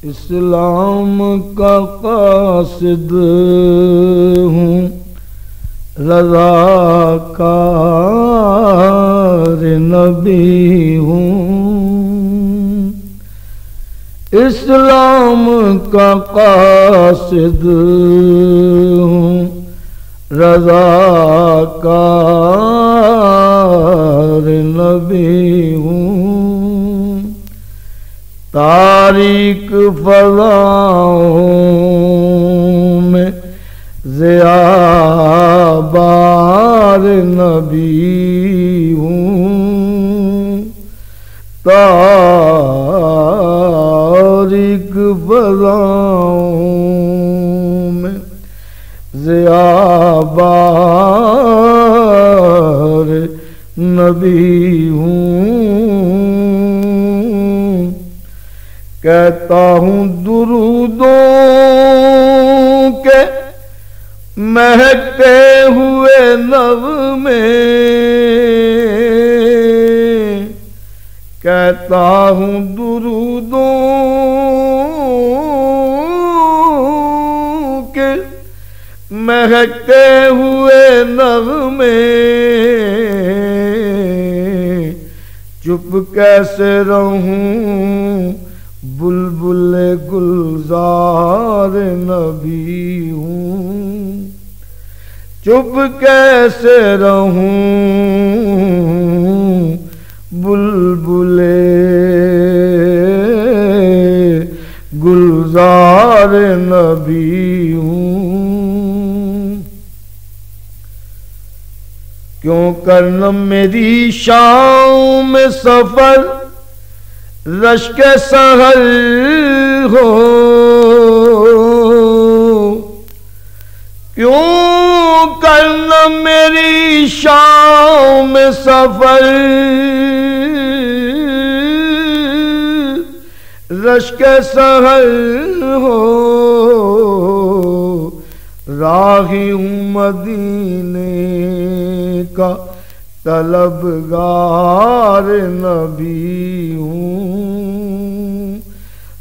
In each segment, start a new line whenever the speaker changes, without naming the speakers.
اسلام کا قاصد ہوں، رضاکار نبی ہوں۔ اسلام کا قاصد ہوں، رضاکار نبی ہوں۔ تاریک فضاؤں میں ضیاء بار نبی ہوں۔ تاریک فضاؤں میں ضیاء بار نبی ہوں۔ کہتا ہوں درودوں کے مہکتے ہوئے نغمے، کہتا ہوں درودوں کے مہکتے ہوئے نغمے، چپ کیسے رہوں بلبل گلزار نبی ہوں۔ چپ کیسے رہوں بلبل گلزار نبی ہوں۔ کیوں کرنا میری شام میں سفر رشک سحر ہو، کیوں کرنا میری شام میں سفر رشک سحر ہو۔ راہی ہوں مدینے کا طلبگار نبی ہوں۔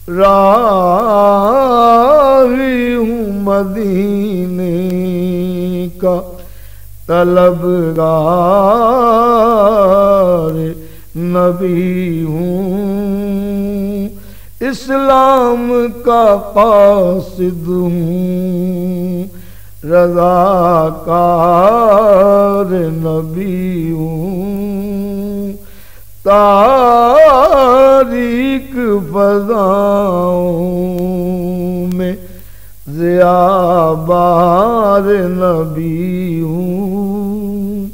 راہی ہوں مدینے کا طلبگار نبی ہوں۔ اسلام کا قاصد ہوں، رضاکار نبی ہوں۔ تاریک فضاؤں میں ضیاء بار نبی ہوں۔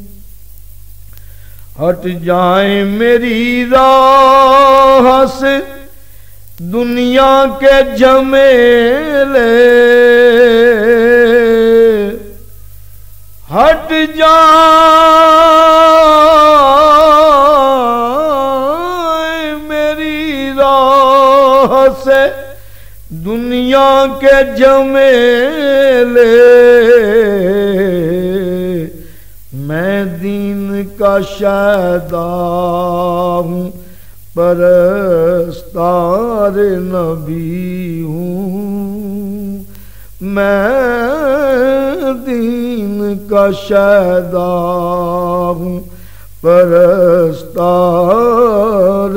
ہٹ جائیں میری راہ سے دنیا کے جھمیلے، ہٹ جائیں میری راہ سے دنیا کے جھمیلے، میں دین کا شیدا ہوں، پرستار نبی ہوں۔ میں دین کا شیدا ہوں، پرستار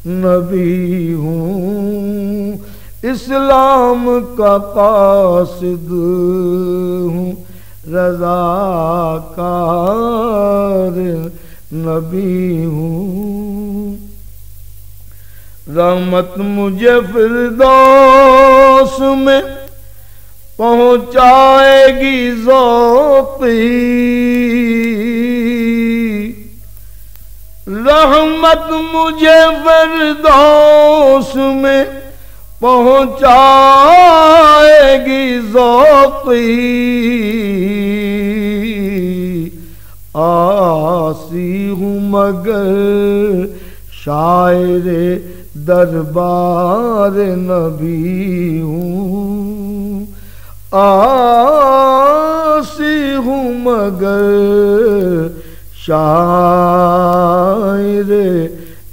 نبی ہوں۔ اسلام کا قاصد ہوں، رضاکار نبی ہوں۔ رحمت مجھے فردوس میں پہنچائے گی ذوقی، رحمت مجھے فردوس میں پہنچائے گی ذوقی۔ آسی ہوں مگر شاعر دربار نبی ہوں۔ آسی ہوں مگر شاعر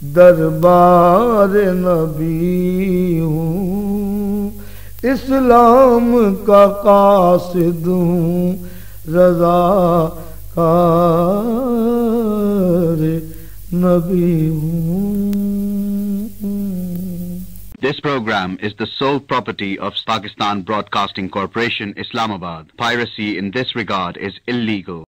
دربار نبی ہوں۔ اسلام کا قاصد ہوں، رضا کار نبی ہوں۔
This program is the sole property of Pakistan Broadcasting Corporation, Islamabad. Piracy in this regard is illegal.